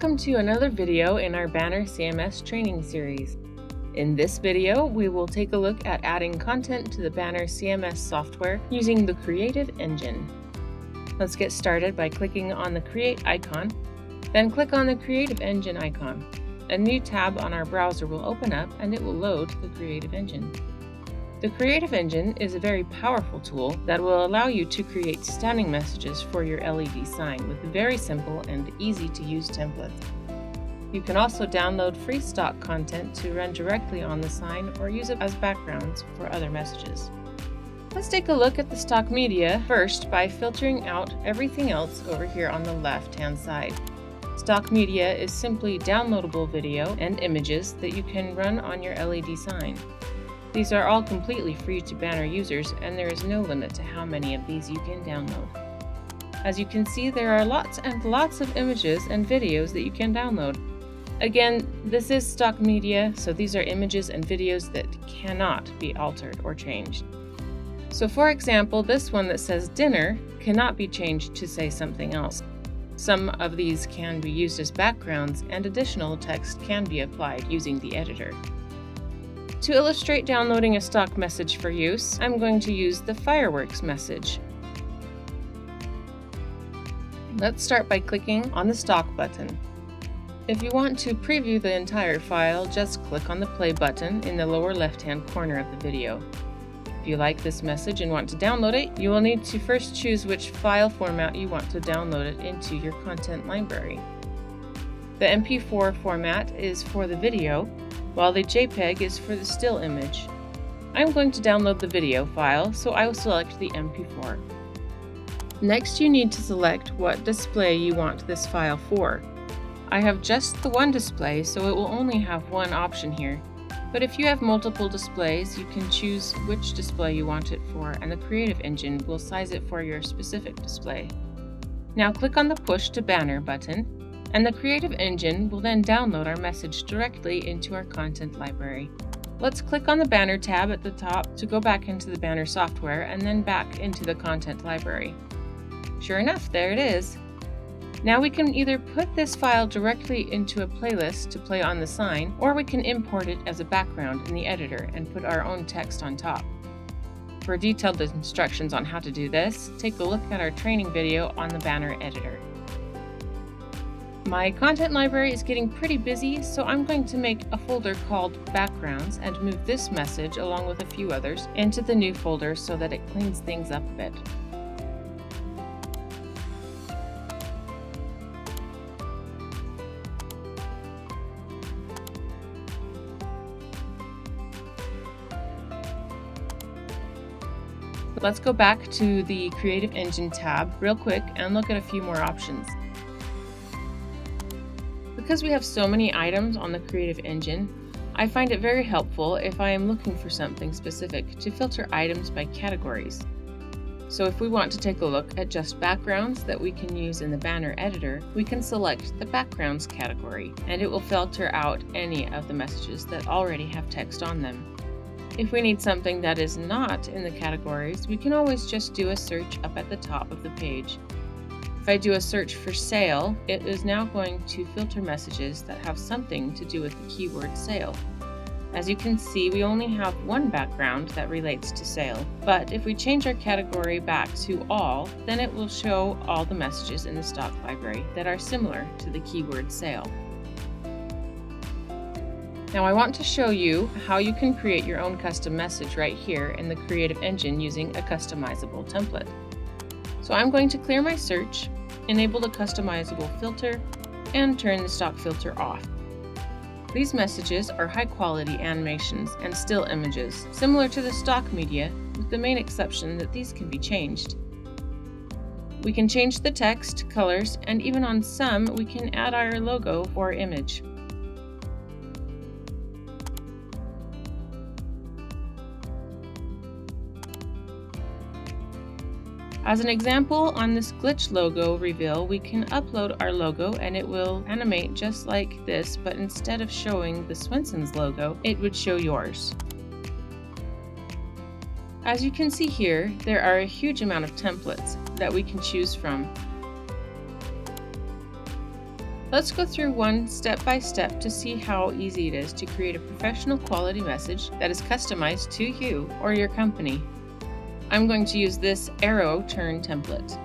Welcome to another video in our Banner CMS training series. In this video, we will take a look at adding content to the Banner CMS software using the CreativeEngine. Let's get started by clicking on the Create icon, then click on the CreativeEngine icon. A new tab on our browser will open up and it will load the CreativeEngine. The CreativeEngine is a very powerful tool that will allow you to create stunning messages for your LED sign with very simple and easy to use templates. You can also download free stock content to run directly on the sign or use it as backgrounds for other messages. Let's take a look at the stock media first by filtering out everything else over here on the left-hand side. Stock media is simply downloadable video and images that you can run on your LED sign. These are all completely free to Banner users, and there is no limit to how many of these you can download. As you can see, there are lots and lots of images and videos that you can download. Again, this is stock media, so these are images and videos that cannot be altered or changed. So for example, this one that says dinner cannot be changed to say something else. Some of these can be used as backgrounds, and additional text can be applied using the editor. To illustrate downloading a stock message for use, I'm going to use the fireworks message. Let's start by clicking on the stock button. If you want to preview the entire file, just click on the play button in the lower left-hand corner of the video. If you like this message and want to download it, you will need to first choose which file format you want to download it into your content library. The MP4 format is for the video, while the JPEG is for the still image. I'm going to download the video file, so I will select the MP4. Next, you need to select what display you want this file for. I have just the one display, so it will only have one option here. But if you have multiple displays, you can choose which display you want it for, and the CreativeEngine will size it for your specific display. Now click on the Push to Banner button, and the CreativeEngine will then download our message directly into our content library. Let's click on the Banner tab at the top to go back into the Banner software and then back into the content library. Sure enough, there it is. Now we can either put this file directly into a playlist to play on the sign, or we can import it as a background in the editor and put our own text on top. For detailed instructions on how to do this, take a look at our training video on the Banner editor. My content library is getting pretty busy, so I'm going to make a folder called Backgrounds and move this message along with a few others into the new folder so that it cleans things up a bit. Let's go back to the CreativeEngine tab real quick and look at a few more options. Because we have so many items on the CreativeEngine, I find it very helpful if I am looking for something specific to filter items by categories. So if we want to take a look at just backgrounds that we can use in the Banner editor, we can select the Backgrounds category, and it will filter out any of the messages that already have text on them. If we need something that is not in the categories, we can always just do a search up at the top of the page. If I do a search for sale, it is now going to filter messages that have something to do with the keyword sale. As you can see, we only have one background that relates to sale, but if we change our category back to all, then it will show all the messages in the stock library that are similar to the keyword sale. Now I want to show you how you can create your own custom message right here in the CreativeEngine using a customizable template. So I'm going to clear my search, enable the customizable filter, and turn the stock filter off. These messages are high quality animations and still images, similar to the stock media, with the main exception that these can be changed. We can change the text, colors, and even on some we can add our logo or image. As an example, on this glitch logo reveal, we can upload our logo and it will animate just like this, but instead of showing the Swenson's logo, it would show yours. As you can see here, there are a huge amount of templates that we can choose from. Let's go through one step by step to see how easy it is to create a professional quality message that is customized to you or your company. I'm going to use this arrow turn template.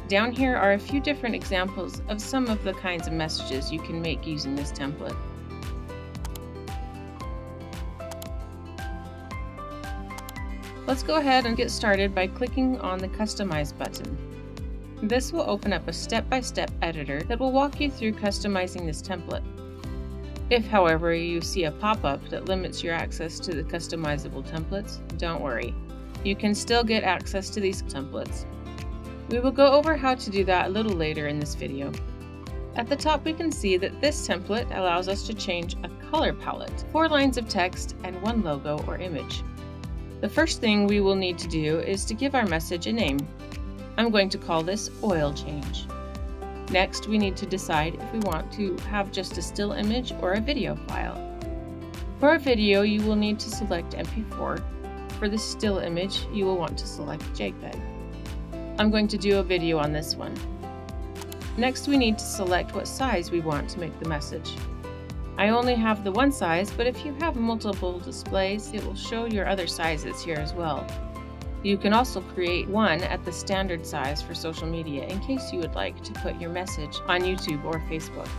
Down here are a few different examples of some of the kinds of messages you can make using this template. Let's go ahead and get started by clicking on the Customize button. This will open up a step-by-step editor that will walk you through customizing this template. If, however, you see a pop-up that limits your access to the customizable templates, don't worry. You can still get access to these templates. We will go over how to do that a little later in this video. At the top, we can see that this template allows us to change a color palette, 4 lines of text, and 1 logo or image. The first thing we will need to do is to give our message a name. I'm going to call this Oil Change. Next, we need to decide if we want to have just a still image or a video file. For a video, you will need to select MP4. For the still image, you will want to select JPEG. I'm going to do a video on this one. Next, we need to select what size we want to make the message. I only have the one size, but if you have multiple displays, it will show your other sizes here as well. You can also create one at the standard size for social media in case you would like to put your message on YouTube or Facebook.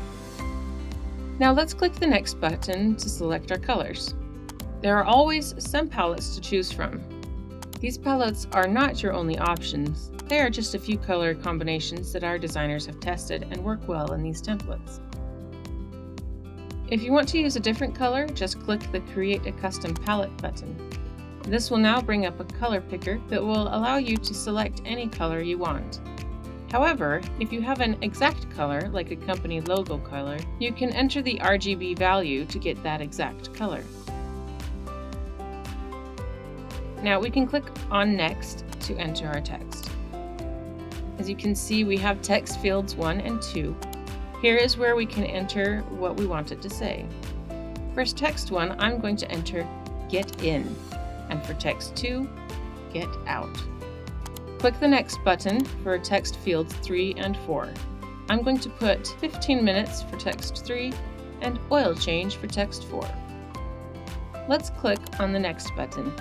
Now let's click the next button to select our colors. There are always some palettes to choose from. These palettes are not your only options. They are just a few color combinations that our designers have tested and work well in these templates. If you want to use a different color, just click the Create a Custom Palette button. This will now bring up a color picker that will allow you to select any color you want. However, if you have an exact color, like a company logo color, you can enter the RGB value to get that exact color. Now we can click on Next to enter our text. As you can see, we have text fields 1 and 2. Here is where we can enter what we want it to say. For text 1, I'm going to enter Get In, and for text 2, Get Out. Click the Next button for text fields 3 and 4. I'm going to put 15 minutes for text 3 and Oil Change for text 4. Let's click on the Next button.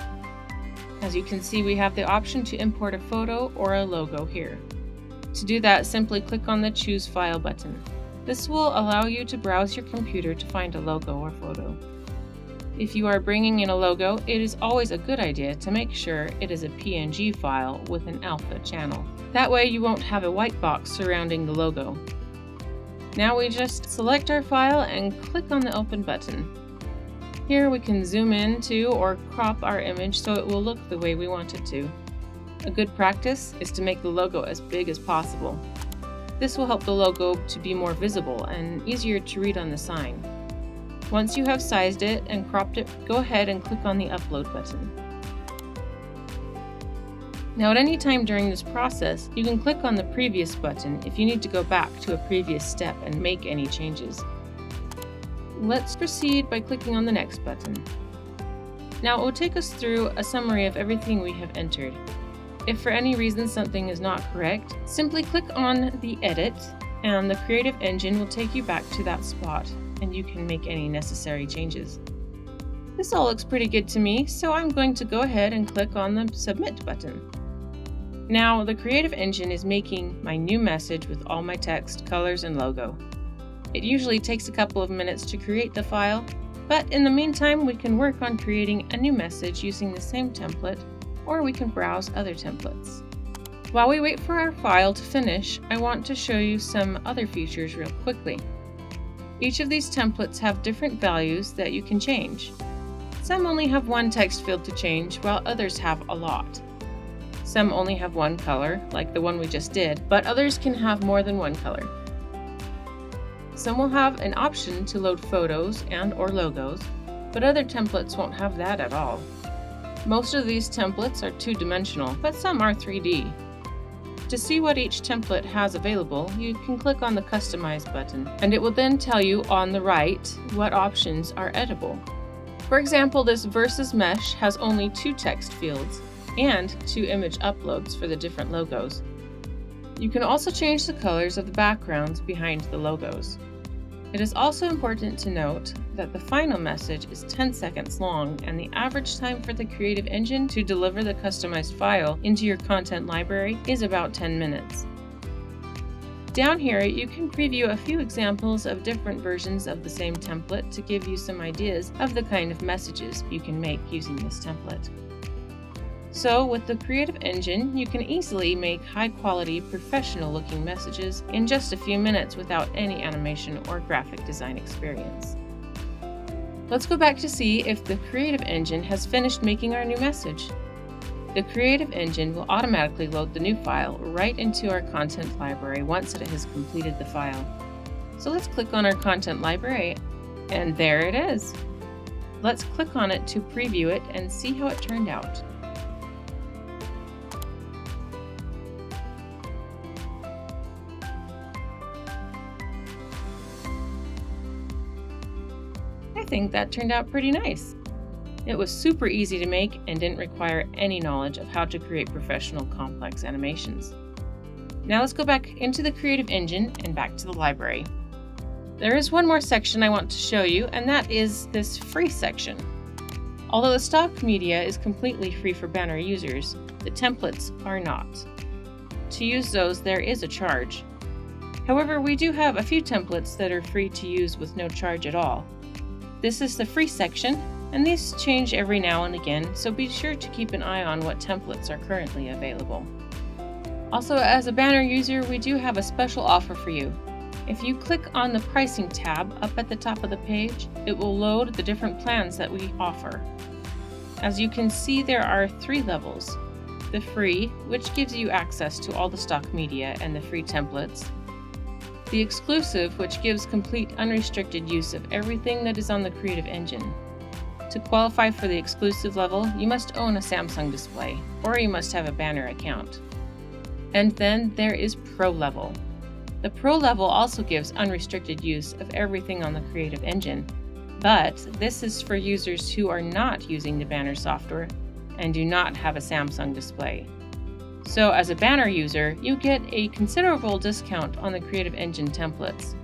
As you can see, we have the option to import a photo or a logo here. To do that, simply click on the Choose File button. This will allow you to browse your computer to find a logo or photo. If you are bringing in a logo, it is always a good idea to make sure it is a PNG file with an alpha channel. That way you won't have a white box surrounding the logo. Now we just select our file and click on the Open button. Here we can zoom in to or crop our image so it will look the way we want it to. A good practice is to make the logo as big as possible. This will help the logo to be more visible and easier to read on the sign. Once you have sized it and cropped it, go ahead and click on the Upload button. Now at any time during this process, you can click on the Previous button if you need to go back to a previous step and make any changes. Let's proceed by clicking on the Next button. Now it will take us through a summary of everything we have entered. If for any reason something is not correct, simply click on the Edit and the CreativeEngine will take you back to that spot and you can make any necessary changes. This all looks pretty good to me, so I'm going to go ahead and click on the Submit button. Now the CreativeEngine is making my new message with all my text, colors, and logo. It usually takes a couple of minutes to create the file, but in the meantime we can work on creating a new message using the same template, or we can browse other templates. While we wait for our file to finish, I want to show you some other features real quickly. Each of these templates have different values that you can change. Some only have one text field to change, while others have a lot. Some only have one color, like the one we just did, but others can have more than one color. Some will have an option to load photos and/or logos, but other templates won't have that at all. Most of these templates are two-dimensional, but some are 3D. To see what each template has available, you can click on the Customize button, and it will then tell you on the right what options are editable. For example, this Versus Mesh has only 2 text fields. and 2 image uploads for the different logos. You can also change the colors of the backgrounds behind the logos. It is also important to note that the final message is 10 seconds long, and the average time for the CreativeEngine to deliver the customized file into your content library is about 10 minutes. Down here, you can preview a few examples of different versions of the same template to give you some ideas of the kind of messages you can make using this template. So with the CreativeEngine, you can easily make high-quality, professional-looking messages in just a few minutes without any animation or graphic design experience. Let's go back to see if the CreativeEngine has finished making our new message. The CreativeEngine will automatically load the new file right into our content library once it has completed the file. So let's click on our content library, and there it is. Let's click on it to preview it and see how it turned out. I think that turned out pretty nice. It was super easy to make and didn't require any knowledge of how to create professional complex animations. Now let's go back into the CreativeEngine and back to the library. There is one more section I want to show you, and that is this free section. Although the stock media is completely free for banner users, the templates are not. To use those, there is a charge. However, we do have a few templates that are free to use with no charge at all. This is the free section, and these change every now and again, so be sure to keep an eye on what templates are currently available. Also, as a banner user, we do have a special offer for you. If you click on the pricing tab up at the top of the page, it will load the different plans that we offer. As you can see, there are 3 levels. The free, which gives you access to all the stock media and the free templates. The exclusive, which gives complete unrestricted use of everything that is on the CreativeEngine. To qualify for the exclusive level, you must own a Samsung display, or you must have a banner account. And then there is Pro level. The Pro level also gives unrestricted use of everything on the CreativeEngine, but this is for users who are not using the banner software and do not have a Samsung display. So as a banner user, you get a considerable discount on the CreativeEngine templates.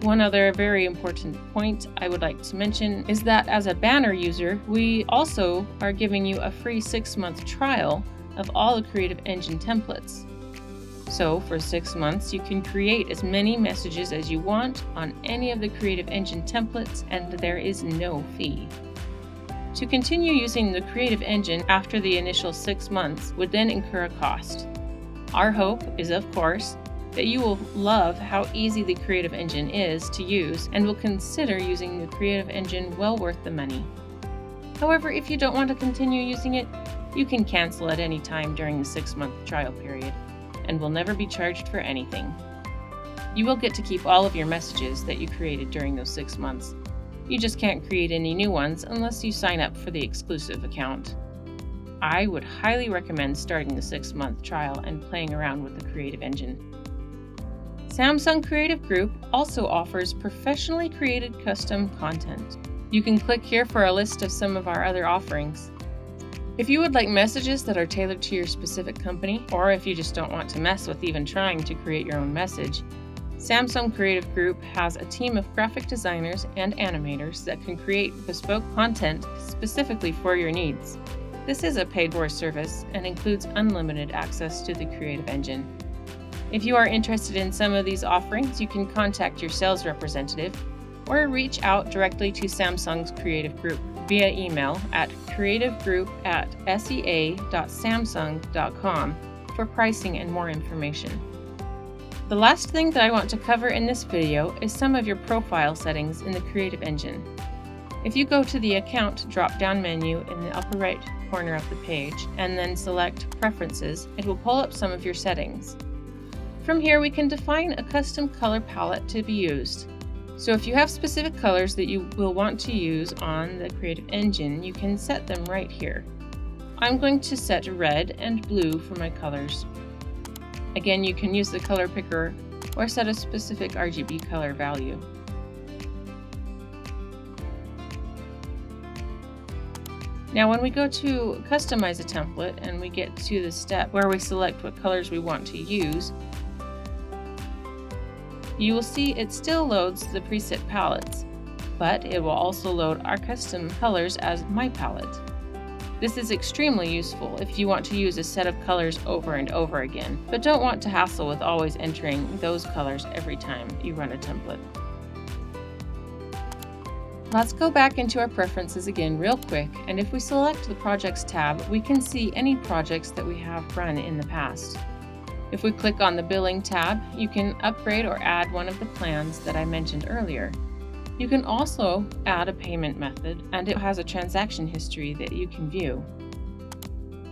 One other very important point I would like to mention is that as a banner user, we also are giving you a free 6-month trial of all the CreativeEngine templates. So for 6 months, you can create as many messages as you want on any of the CreativeEngine templates, and there is no fee. To continue using the CreativeEngine after the initial 6 months would then incur a cost. Our hope is, of course, that you will love how easy the CreativeEngine is to use and will consider using the CreativeEngine well worth the money. However, if you don't want to continue using it, you can cancel at any time during the 6-month trial period and will never be charged for anything. You will get to keep all of your messages that you created during those 6 months. You just can't create any new ones unless you sign up for the exclusive account. I would highly recommend starting the 6-month trial and playing around with the CreativeEngine. Samsung Creative Group also offers professionally created custom content. You can click here for a list of some of our other offerings. If you would like messages that are tailored to your specific company, or if you just don't want to mess with even trying to create your own message, Samsung Creative Group has a team of graphic designers and animators that can create bespoke content specifically for your needs. This is a paid-for service and includes unlimited access to the CreativeEngine. If you are interested in some of these offerings, you can contact your sales representative or reach out directly to Samsung's Creative Group via email at creativegroup@sea.samsung.com for pricing and more information. The last thing that I want to cover in this video is some of your profile settings in the CreativeEngine. If you go to the Account drop-down menu in the upper right corner of the page and then select Preferences, it will pull up some of your settings. From here, we can define a custom color palette to be used. So if you have specific colors that you will want to use on the CreativeEngine, you can set them right here. I'm going to set red and blue for my colors. Again, you can use the color picker or set a specific RGB color value. Now when we go to customize a template and we get to the step where we select what colors we want to use, you will see it still loads the preset palettes, but it will also load our custom colors as My Palette. This is extremely useful if you want to use a set of colors over and over again, but don't want to hassle with always entering those colors every time you run a template. Let's go back into our preferences again real quick, and if we select the Projects tab, we can see any projects that we have run in the past. If we click on the Billing tab, you can upgrade or add one of the plans that I mentioned earlier. You can also add a payment method, and it has a transaction history that you can view.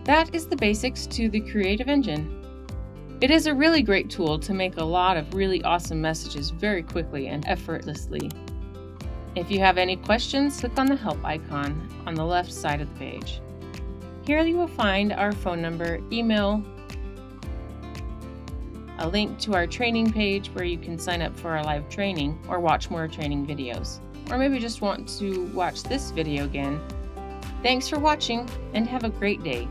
That is the basics to the CreativeEngine. It is a really great tool to make a lot of really awesome messages very quickly and effortlessly. If you have any questions, click on the help icon on the left side of the page. Here you will find our phone number, email, a link to our training page where you can sign up for our live training or watch more training videos. Or maybe just want to watch this video again. Thanks for watching and have a great day.